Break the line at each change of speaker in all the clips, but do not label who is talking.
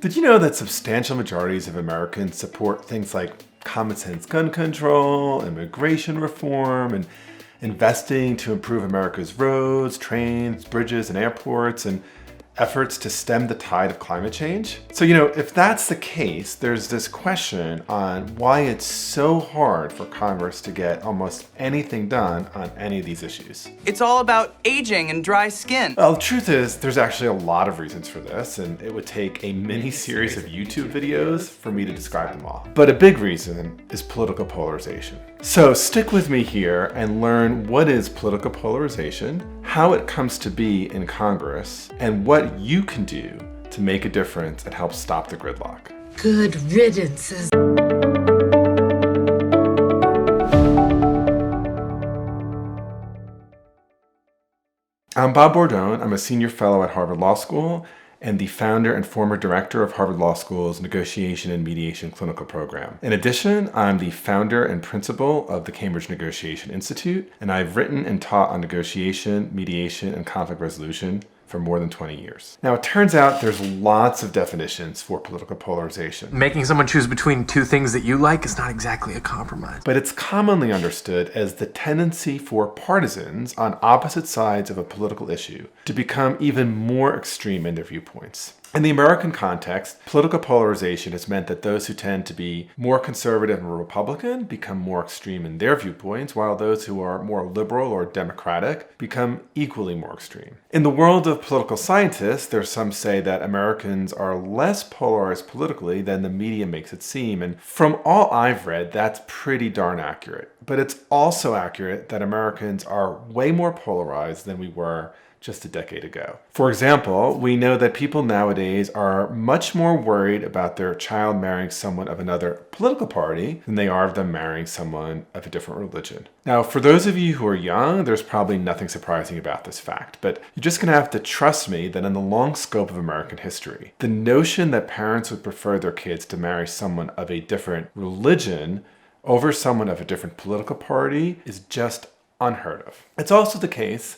Did you know that substantial majorities of Americans support things like common sense gun control, immigration reform, and investing to improve America's roads, trains, bridges, and airports, and efforts to stem the tide of climate change? So, if that's the case, there's this question on why it's so hard for Congress to get almost anything done on any of these issues.
It's all about aging and dry skin.
Well, the truth is, there's actually a lot of reasons for this, and it would take a mini series of YouTube videos for me to describe them all. But a big reason is political polarization. So stick with me here and learn what is political polarization, how it comes to be in Congress, and what you can do to make a difference and help stop the gridlock.
Good riddance.
I'm Bob Bordone. I'm a senior fellow at Harvard Law School and the founder and former director of Harvard Law School's Negotiation and Mediation Clinical Program. In addition, I'm the founder and principal of the Cambridge Negotiation Institute, and I've written and taught on negotiation, mediation, and conflict resolution for more than 20 years. Now, it turns out there's lots of definitions for political polarization.
Making someone choose between two things that you like is not exactly a compromise.
But it's commonly understood as the tendency for partisans on opposite sides of a political issue to become even more extreme in their viewpoints. In the American context, political polarization has meant that those who tend to be more conservative and Republican become more extreme in their viewpoints, while those who are more liberal or democratic become equally more extreme. In the world of political scientists, there's some say that Americans are less polarized politically than the media makes it seem, and from all I've read, that's pretty darn accurate. But it's also accurate that Americans are way more polarized than we were just a decade ago. For example, we know that people nowadays are much more worried about their child marrying someone of another political party than they are of them marrying someone of a different religion. Now, for those of you who are young, there's probably nothing surprising about this fact, but you're just going to have to trust me that in the long scope of American history, the notion that parents would prefer their kids to marry someone of a different religion over someone of a different political party is just unheard of. It's also the case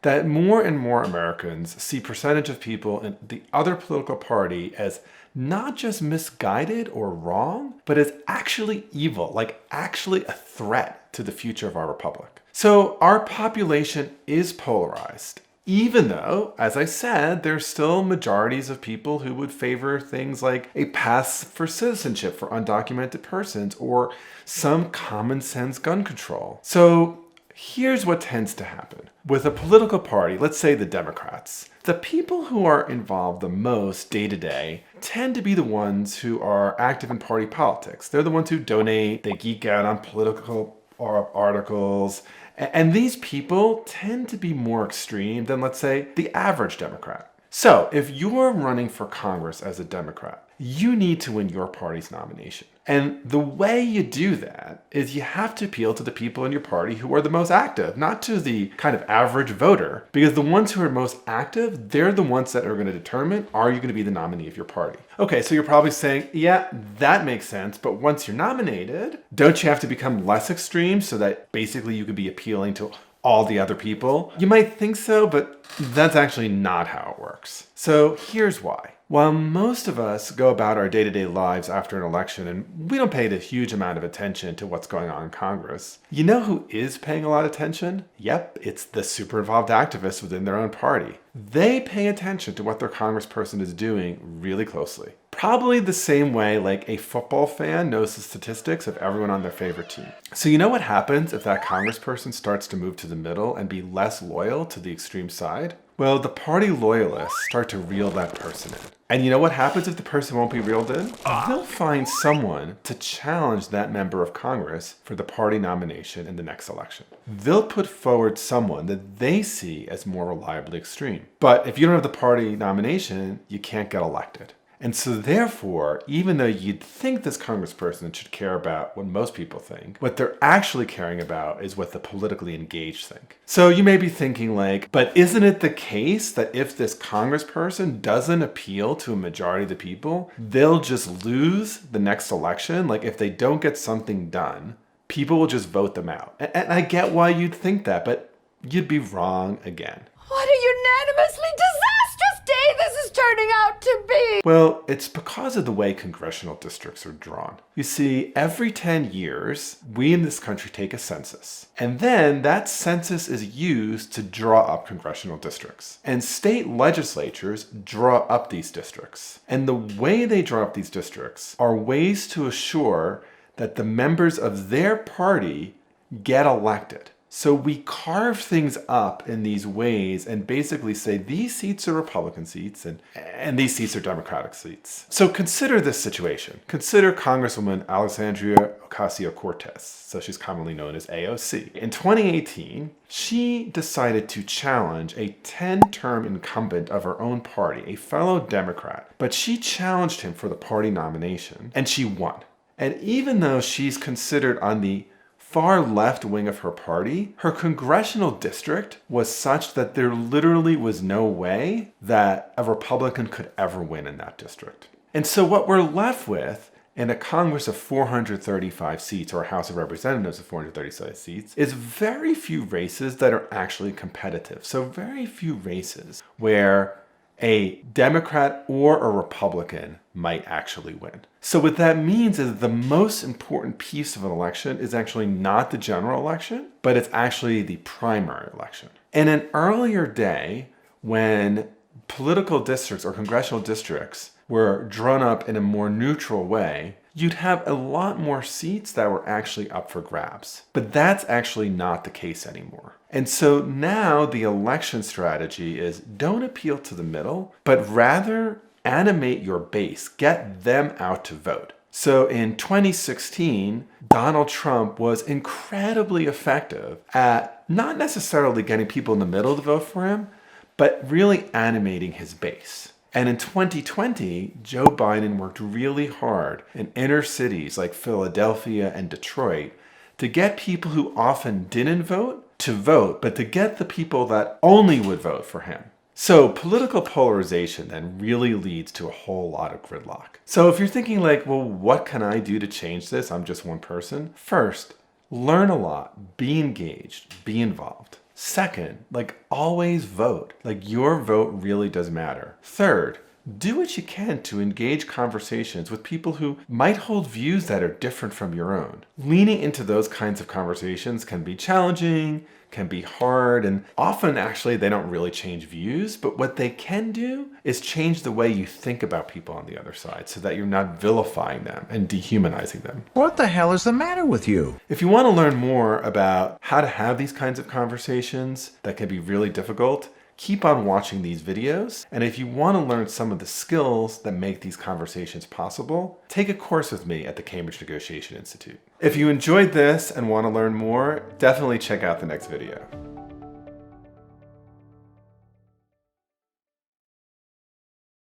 that more and more Americans see percentage of people in the other political party as not just misguided or wrong, but as actually evil, like actually a threat to the future of our republic. So our population is polarized, even though, as I said, there's still majorities of people who would favor things like a pass for citizenship for undocumented persons or some common sense gun control. So here's what tends to happen. With a political party, let's say the Democrats, the people who are involved the most day to day tend to be the ones who are active in party politics. They're the ones who donate, they geek out on political articles, and these people tend to be more extreme than, let's say, the average Democrat. So if you're running for Congress as a Democrat, you need to win your party's nomination. And the way you do that is you have to appeal to the people in your party who are the most active, not to the kind of average voter, because the ones who are most active, they're the ones that are going to determine, are you going to be the nominee of your party? Okay, so you're probably saying, yeah, that makes sense, but once you're nominated, don't you have to become less extreme so that basically you could be appealing to all the other people? You might think so, but that's actually not how it works. So here's why. While most of us go about our day-to-day lives after an election and we don't pay a huge amount of attention to what's going on in Congress, you know who is paying a lot of attention? Yep, it's the super involved activists within their own party. They pay attention to what their congressperson is doing really closely. Probably the same way like a football fan knows the statistics of everyone on their favorite team. So you know what happens if that congressperson starts to move to the middle and be less loyal to the extreme side? Well, the party loyalists start to reel that person in. And you know what happens if the person won't be reeled in? They'll find someone to challenge that member of Congress for the party nomination in the next election. They'll put forward someone that they see as more reliably extreme. But if you don't have the party nomination, you can't get elected. And so therefore, even though you'd think this congressperson should care about what most people think, what they're actually caring about is what the politically engaged think. So you may be thinking like, but isn't it the case that if this congressperson doesn't appeal to a majority of the people, they'll just lose the next election? Like if they don't get something done, people will just vote them out. And I get why you'd think that, but you'd be wrong again.
What a unanimously disastrous day this has turning out to be?
Well, it's because of the way congressional districts are drawn. You see, every 10 years, we in this country take a census. And then that census is used to draw up congressional districts. And state legislatures draw up these districts. And the way they draw up these districts are ways to assure that the members of their party get elected. So we carve things up in these ways and basically say these seats are Republican seats and these seats are Democratic seats. So consider this situation. Consider Congresswoman Alexandria Ocasio-Cortez, so she's commonly known as AOC. In 2018, she decided to challenge a 10-term incumbent of her own party, a fellow Democrat, but she challenged him for the party nomination and she won. And even though she's considered on the far left wing of her party, her congressional district was such that there literally was no way that a Republican could ever win in that district. And so what we're left with in a Congress of 435 seats or a House of Representatives of 435 seats is very few races that are actually competitive. So very few races where a Democrat or a Republican might actually win. So what that means is the most important piece of an election is actually not the general election, but it's actually the primary election. In an earlier day, when political districts or congressional districts were drawn up in a more neutral way, you'd have a lot more seats that were actually up for grabs. But that's actually not the case anymore. And so now the election strategy is don't appeal to the middle, but rather animate your base, get them out to vote. So in 2016, Donald Trump was incredibly effective at not necessarily getting people in the middle to vote for him, but really animating his base. And in 2020, Joe Biden worked really hard in inner cities like Philadelphia and Detroit to get people who often didn't vote to vote, but to get the people that only would vote for him. So political polarization then really leads to a whole lot of gridlock. So if you're thinking like, well, what can I do to change this? I'm just one person. First, learn a lot, be engaged, be involved. Second, always vote. Your vote really does matter. Third, do what you can to engage conversations with people who might hold views that are different from your own. Leaning into those kinds of conversations can be challenging, can be hard, and often actually they don't really change views, but what they can do is change the way you think about people on the other side so that you're not vilifying them and dehumanizing them.
What the hell is the matter with you?
If you want to learn more about how to have these kinds of conversations that can be really difficult, keep on watching these videos. And if you want to learn some of the skills that make these conversations possible, take a course with me at the Cambridge Negotiation Institute. If you enjoyed this and want to learn more, definitely check out the next video.